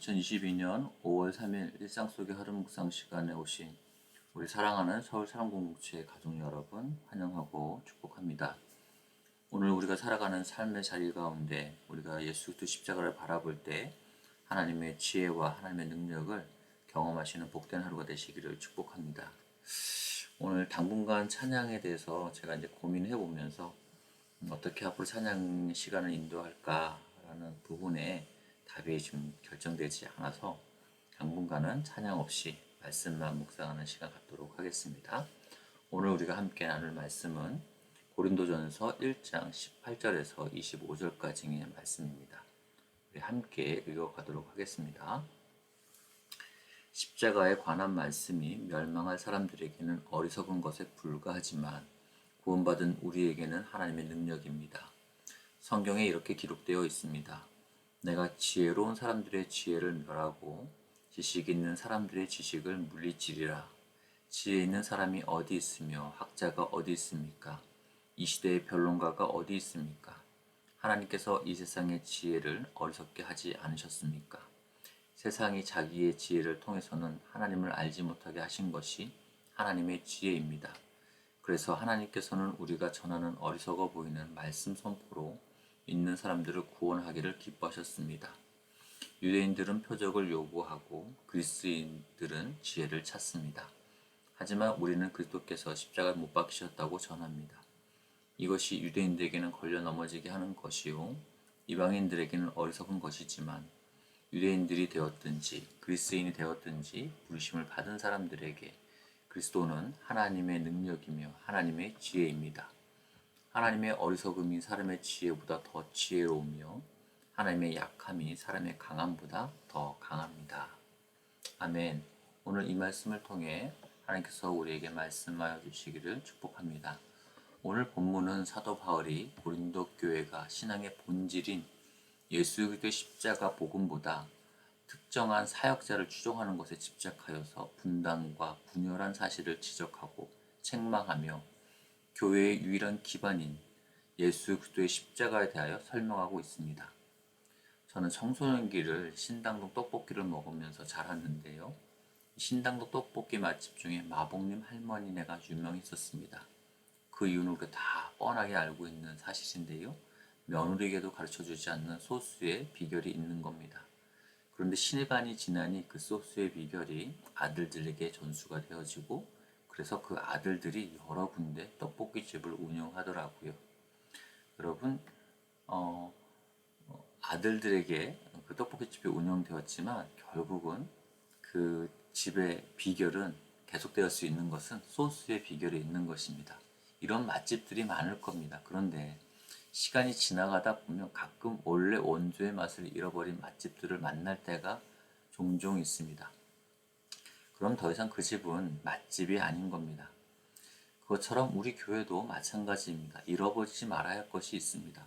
2022년 5월 3일 일상 속의 하루 묵상 시간에 오신 우리 사랑하는 서울 사랑공동체 가족 여러분 환영하고 축복합니다. 오늘 우리가 살아가는 삶의 자리 가운데 우리가 예수 그리스도 십자가를 바라볼 때 하나님의 지혜와 하나님의 능력을 경험하시는 복된 하루가 되시기를 축복합니다. 오늘 당분간 찬양에 대해서 제가 이제 고민해 보면서 어떻게 앞으로 찬양 시간을 인도할까라는 부분에 답이 좀 결정되지 않아서 당분간은 찬양 없이 말씀만 묵상하는 시간 갖도록 하겠습니다. 오늘 우리가 함께 나눌 말씀은 고린도전서 1장 18절에서 25절까지의 말씀입니다. 우리 함께 읽어가도록 하겠습니다. 십자가에 관한 말씀이 멸망할 사람들에게는 어리석은 것에 불과하지만 구원받은 우리에게는 하나님의 능력입니다. 성경에 이렇게 기록되어 있습니다. 내가 지혜로운 사람들의 지혜를 멸하고 지식 있는 사람들의 지식을 물리치리라. 지혜 있는 사람이 어디 있으며 학자가 어디 있습니까? 이 시대의 변론가가 어디 있습니까? 하나님께서 이 세상의 지혜를 어리석게 하지 않으셨습니까? 세상이 자기의 지혜를 통해서는 하나님을 알지 못하게 하신 것이 하나님의 지혜입니다. 그래서 하나님께서는 우리가 전하는 어리석어 보이는 말씀 선포로 있는 사람들을 구원하기를 기뻐하셨습니다. 유대인들은 표적을 요구하고 그리스인들은 지혜를 찾습니다. 하지만 우리는 그리스도께서 십자가에 못 박히셨다고 전합니다. 이것이 유대인들에게는 걸려 넘어지게 하는 것이요 이방인들에게는 어리석은 것이지만 유대인들이 되었든지 그리스인이 되었든지 부르심을 받은 사람들에게 그리스도는 하나님의 능력이며 하나님의 지혜입니다. 하나님의 어리석음이 사람의 지혜보다 더 지혜로우며 하나님의 약함이 사람의 강함보다 더 강합니다. 아멘. 오늘 이 말씀을 통해 하나님께서 우리에게 말씀하여 주시기를 축복합니다. 오늘 본문은 사도 바울이 고린도 교회가 신앙의 본질인 예수 그리스도의 십자가 복음보다 특정한 사역자를 추종하는 것에 집착하여서 분단과 분열한 사실을 지적하고 책망하며 교회의 유일한 기반인 예수 그리스도의 십자가에 대하여 설명하고 있습니다. 저는 청소년기를 신당동 떡볶이를 먹으면서 자랐는데요. 신당동 떡볶이 맛집 중에 마복님 할머니네가 유명했었습니다. 그 이유는 우리가 다 뻔하게 알고 있는 사실인데요. 며느리에게도 가르쳐주지 않는 소스의 비결이 있는 겁니다. 그런데 시간이 지나니 그 소스의 비결이 아들들에게 전수가 되어지고 그래서 그 아들들이 여러 군데 떡볶이집을 운영하더라고요. 여러분, 아들들에게 그 떡볶이집이 운영되었지만 결국은 그 집의 비결은 계속되을 수 있는 것은 소스의 비결이 있는 것입니다. 이런 맛집들이 많을 겁니다. 그런데 시간이 지나가다 보면 가끔 원래 원조의 맛을 잃어버린 맛집들을 만날 때가 종종 있습니다. 그럼 더 이상 그 집은 맛집이 아닌 겁니다. 그것처럼 우리 교회도 마찬가지입니다. 잃어버리지 말아야 할 것이 있습니다.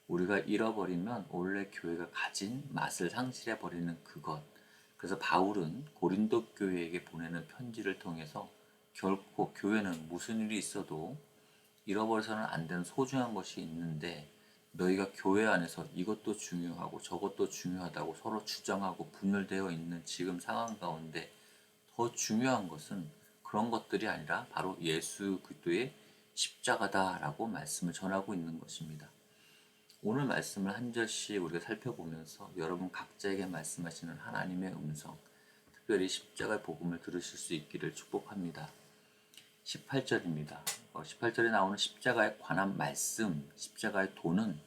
우리가 잃어버리면 원래 교회가 가진 맛을 상실해버리는 그것. 그래서 바울은 고린도 교회에게 보내는 편지를 통해서 결코 교회는 무슨 일이 있어도 잃어버려서는 안 되는 소중한 것이 있는데 너희가 교회 안에서 이것도 중요하고 저것도 중요하다고 서로 주장하고 분열되어 있는 지금 상황 가운데 더 중요한 것은 그런 것들이 아니라 바로 예수 그리스도의 십자가다라고 말씀을 전하고 있는 것입니다. 오늘 말씀을 한 절씩 우리가 살펴보면서 여러분 각자에게 말씀하시는 하나님의 음성, 특별히 십자가의 복음을 들으실 수 있기를 축복합니다. 18절입니다. 18절에 나오는 십자가에 관한 말씀, 십자가의 도는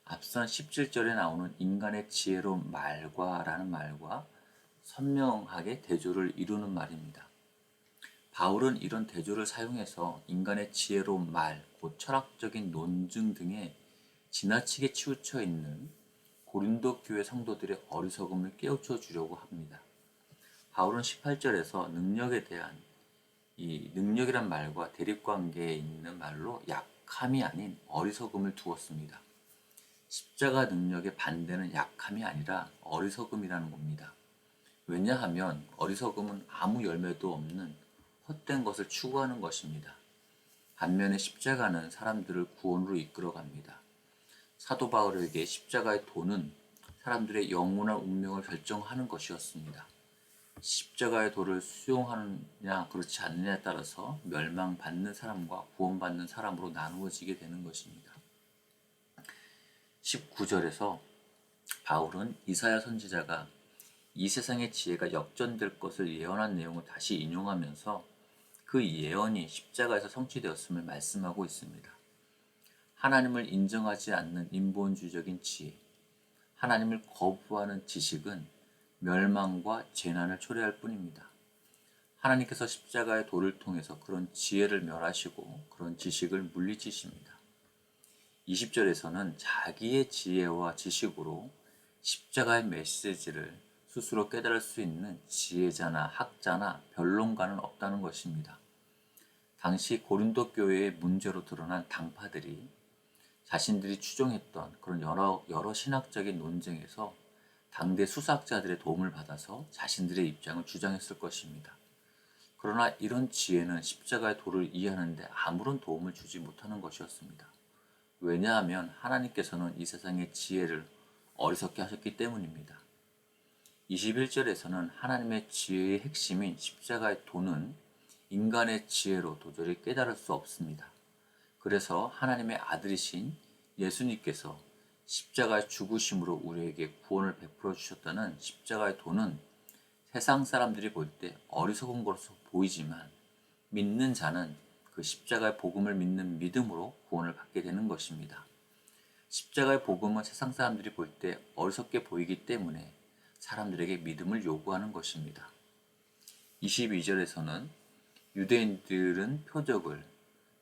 앞선 17절에 나오는 인간의 지혜로운 말과 라는 말과 선명하게 대조를 이루는 말입니다. 바울은 이런 대조를 사용해서 인간의 지혜로운 말, 곧 철학적인 논증 등에 지나치게 치우쳐 있는 고린도 교회 성도들의 어리석음을 깨우쳐 주려고 합니다. 바울은 18절에서 능력에 대한 이 능력이란 말과 대립관계에 있는 말로 약함이 아닌 어리석음을 두었습니다. 십자가 능력의 반대는 약함이 아니라 어리석음이라는 겁니다. 왜냐하면 어리석음은 아무 열매도 없는 헛된 것을 추구하는 것입니다. 반면에 십자가는 사람들을 구원으로 이끌어갑니다. 사도 바울에게 십자가의 도는 사람들의 영원한 운명을 결정하는 것이었습니다. 십자가의 도를 수용하느냐 그렇지 않느냐에 따라서 멸망받는 사람과 구원받는 사람으로 나누어지게 되는 것입니다. 19절에서 바울은 이사야 선지자가 이 세상의 지혜가 역전될 것을 예언한 내용을 다시 인용하면서 그 예언이 십자가에서 성취되었음을 말씀하고 있습니다. 하나님을 인정하지 않는 인본주의적인 지혜, 하나님을 거부하는 지식은 멸망과 재난을 초래할 뿐입니다. 하나님께서 십자가의 도를 통해서 그런 지혜를 멸하시고 그런 지식을 물리치십니다. 20절에서는 자기의 지혜와 지식으로 십자가의 메시지를 스스로 깨달을 수 있는 지혜자나 학자나 변론가는 없다는 것입니다. 당시 고린도 교회의 문제로 드러난 당파들이 자신들이 추종했던 그런 여러 신학적인 논쟁에서 당대 수사학자들의 도움을 받아서 자신들의 입장을 주장했을 것입니다. 그러나 이런 지혜는 십자가의 도를 이해하는 데 아무런 도움을 주지 못하는 것이었습니다. 왜냐하면 하나님께서는 이 세상의 지혜를 어리석게 하셨기 때문입니다. 21절에서는 하나님의 지혜의 핵심인 십자가의 도는 인간의 지혜로 도저히 깨달을 수 없습니다. 그래서 하나님의 아들이신 예수님께서 십자가의 죽으심으로 우리에게 구원을 베풀어 주셨다는 십자가의 도는 세상 사람들이 볼 때 어리석은 것으로 보이지만 믿는 자는 그 십자가의 복음을 믿는 믿음으로 구원을 받게 되는 것입니다. 십자가의 복음은 세상 사람들이 볼 때 어리석게 보이기 때문에 사람들에게 믿음을 요구하는 것입니다. 22절에서는 유대인들은 표적을,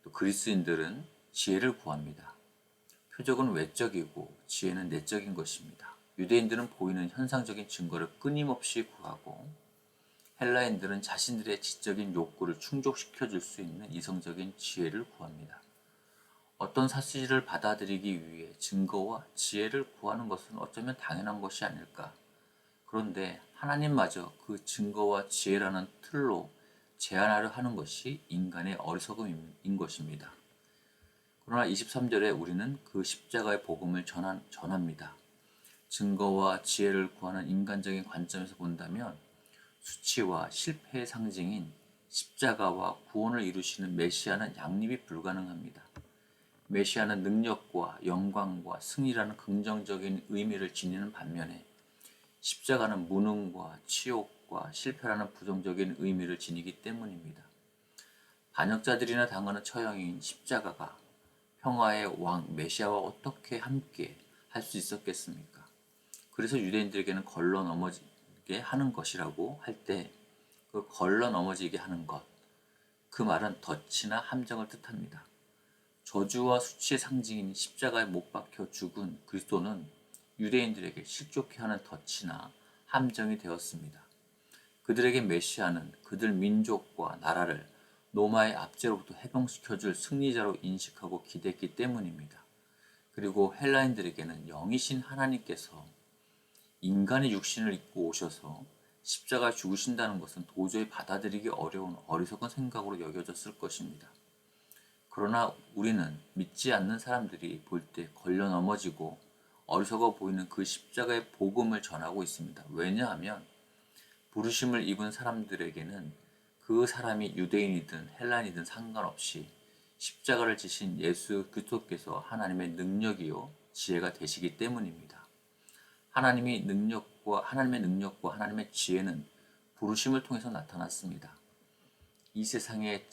또 그리스인들은 지혜를 구합니다. 표적은 외적이고 지혜는 내적인 것입니다. 유대인들은 보이는 현상적인 증거를 끊임없이 구하고 헬라인들은 자신들의 지적인 욕구를 충족시켜 줄 수 있는 이성적인 지혜를 구합니다. 어떤 사실을 받아들이기 위해 증거와 지혜를 구하는 것은 어쩌면 당연한 것이 아닐까. 그런데 하나님마저 그 증거와 지혜라는 틀로 제한하려 하는 것이 인간의 어리석음인 것입니다. 그러나 23절에 우리는 그 십자가의 복음을 전합니다. 증거와 지혜를 구하는 인간적인 관점에서 본다면 수치와 실패의 상징인 십자가와 구원을 이루시는 메시아는 양립이 불가능합니다. 메시아는 능력과 영광과 승리라는 긍정적인 의미를 지니는 반면에 십자가는 무능과 치욕과 실패라는 부정적인 의미를 지니기 때문입니다. 반역자들이나 당하는 처형인 십자가가 평화의 왕 메시아와 어떻게 함께 할 수 있었겠습니까? 그래서 유대인들에게는 걸러 넘어지게 하는 것이라고 할 때 그 걸러 넘어지게 하는 것, 그 말은 덫이나 함정을 뜻합니다. 저주와 수치의 상징인 십자가에 못 박혀 죽은 그리스도는 유대인들에게 실족해 하는 덫이나 함정이 되었습니다. 그들에게 메시아는 그들 민족과 나라를 로마의 압제로부터 해방시켜줄 승리자로 인식하고 기대했기 때문입니다. 그리고 헬라인들에게는 영이신 하나님께서 인간의 육신을 입고 오셔서 십자가에 죽으신다는 것은 도저히 받아들이기 어려운 어리석은 생각으로 여겨졌을 것입니다. 그러나 우리는 믿지 않는 사람들이 볼 때 걸려 넘어지고 어리석어 보이는 그 십자가의 복음을 전하고 있습니다. 왜냐하면 부르심을 입은 사람들에게는 그 사람이 유대인이든 헬라인이든 상관없이 십자가를 지신 예수 그리스도께서 하나님의 능력이요 지혜가 되시기 때문입니다. 하나님의 능력과 하나님의 지혜는 부르심을 통해서 나타났습니다. 이 세상의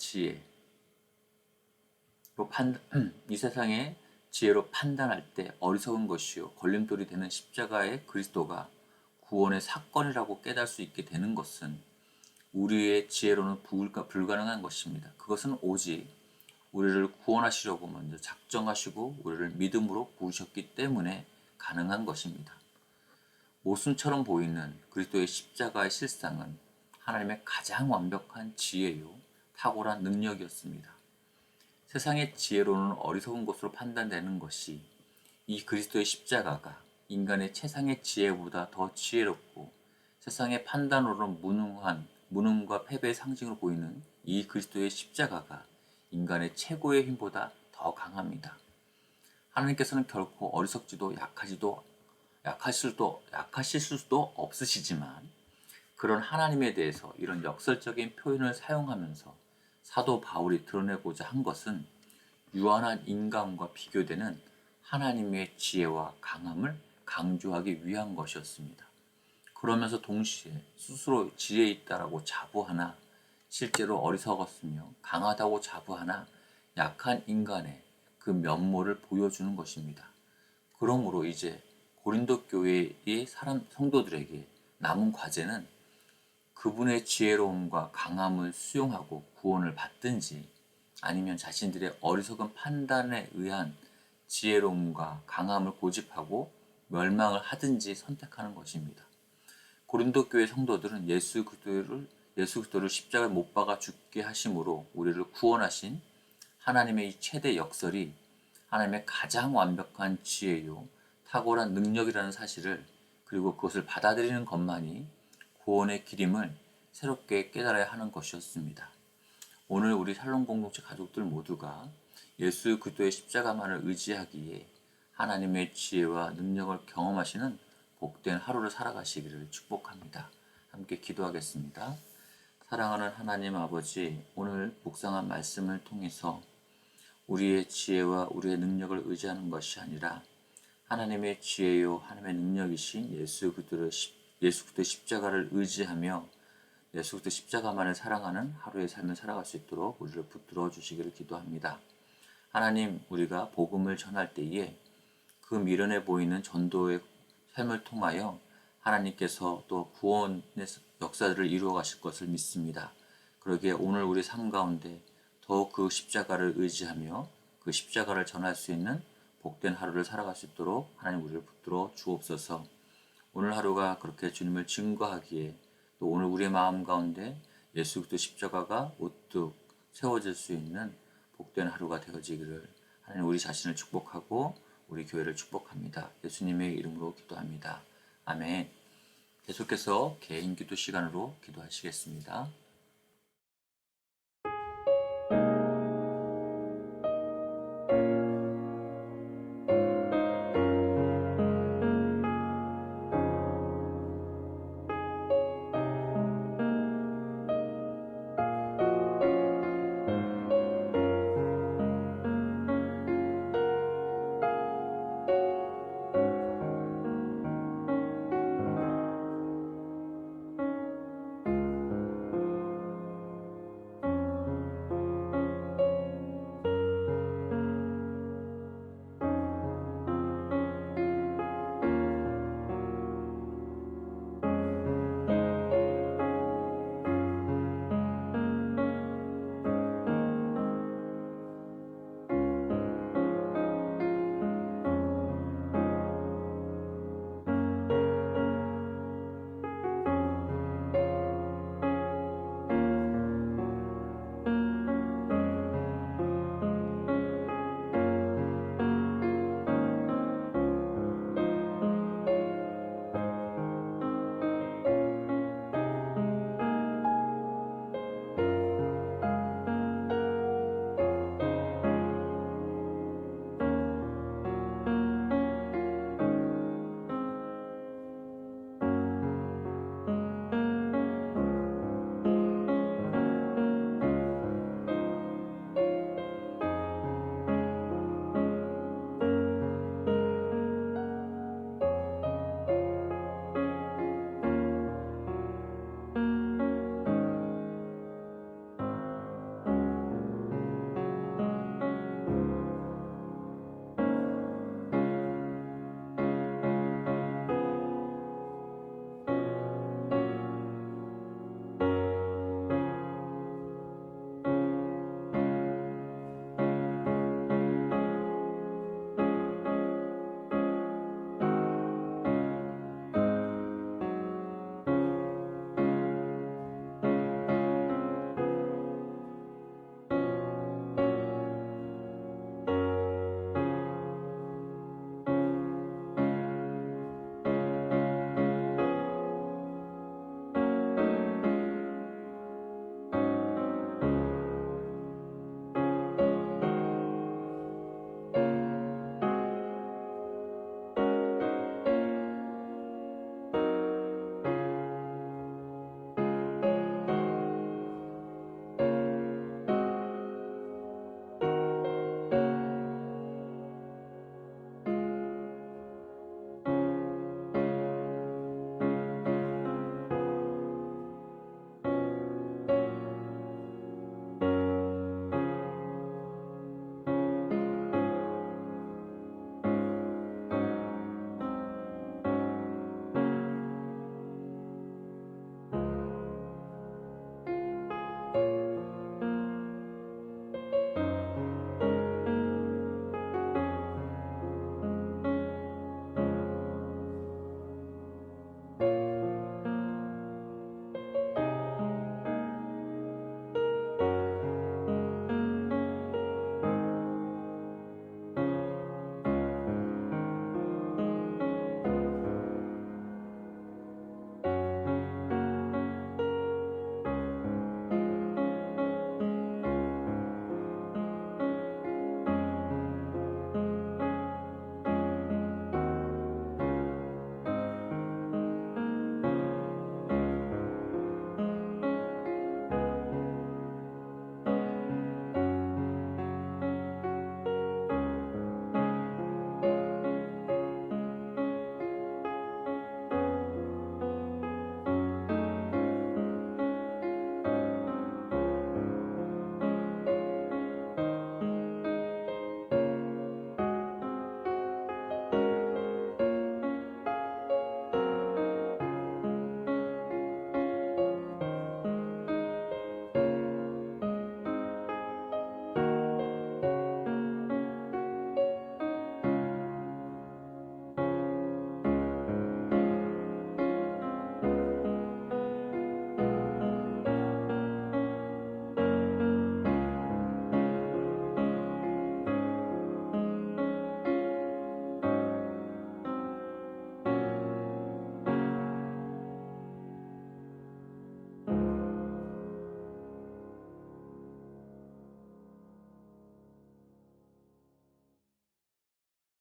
지혜로 판단할 때 어리석은 것이요 걸림돌이 되는 십자가의 그리스도가 구원의 사건이라고 깨달을 수 있게 되는 것은 우리의 지혜로는 불가능한 것입니다. 그것은 오직 우리를 구원하시려고 먼저 작정하시고 우리를 믿음으로 부르셨기 때문에 가능한 것입니다. 모순처럼 보이는 그리스도의 십자가의 실상은 하나님의 가장 완벽한 지혜요 탁월한 능력이었습니다. 세상의 지혜로는 어리석은 것으로 판단되는 것이 이 그리스도의 십자가가 인간의 최상의 지혜보다 더 지혜롭고 세상의 판단으로는 무능과 패배의 상징으로 보이는 이 그리스도의 십자가가 인간의 최고의 힘보다 더 강합니다. 하나님께서는 결코 어리석지도 약하지도 약하실 수도 없으시지만 그런 하나님에 대해서 이런 역설적인 표현을 사용하면서 사도 바울이 드러내고자 한 것은 유한한 인간과 비교되는 하나님의 지혜와 강함을 강조하기 위한 것이었습니다. 그러면서 동시에 스스로 지혜 있다라고 자부하나 실제로 어리석었으며 강하다고 자부하나 약한 인간의 그 면모를 보여주는 것입니다. 그러므로 이제 고린도 교회의 성도들에게 남은 과제는 그분의 지혜로움과 강함을 수용하고 구원을 받든지 아니면 자신들의 어리석은 판단에 의한 지혜로움과 강함을 고집하고 멸망을 하든지 선택하는 것입니다. 고린도 교회 성도들은 예수 그리스도를 십자가에 못 박아 죽게 하심으로 우리를 구원하신 하나님의 이 최대 역설이 하나님의 가장 완벽한 지혜요 탁월한 능력이라는 사실을 그리고 그것을 받아들이는 것만이 구원의 길임을 새롭게 깨달아야 하는 것이었습니다. 오늘 우리 살롱 공동체 가족들 모두가 예수 그리스도의 십자가만을 의지하기에 하나님의 지혜와 능력을 경험하시는 복된 하루를 살아가시기를 축복합니다. 함께 기도하겠습니다. 사랑하는 하나님 아버지, 오늘 묵상한 말씀을 통해서 우리의 지혜와 우리의 능력을 의지하는 것이 아니라 하나님의 지혜요 하나님의 능력이신 예수 그리스도의 십자가를 의지하며 예수 그리스도 십자가만을 사랑하는 하루의 삶을 살아갈 수 있도록 우리를 붙들어 주시기를 기도합니다. 하나님, 우리가 복음을 전할 때에 그 미련해 보이는 전도의 삶을 통하여 하나님께서 또 구원의 역사들을 이루어 가실 것을 믿습니다. 그러기에 오늘 우리 삶 가운데 더욱 그 십자가를 의지하며 그 십자가를 전할 수 있는 복된 하루를 살아갈 수 있도록 하나님 우리를 붙들어 주옵소서. 오늘 하루가 그렇게 주님을 증거하기에 또 오늘 우리의 마음 가운데 예수 그리스도 십자가가 우뚝 세워질 수 있는 복된 하루가 되어지기를 하나님 우리 자신을 축복하고 우리 교회를 축복합니다. 예수님의 이름으로 기도합니다. 아멘. 계속해서 개인 기도 시간으로 기도하시겠습니다.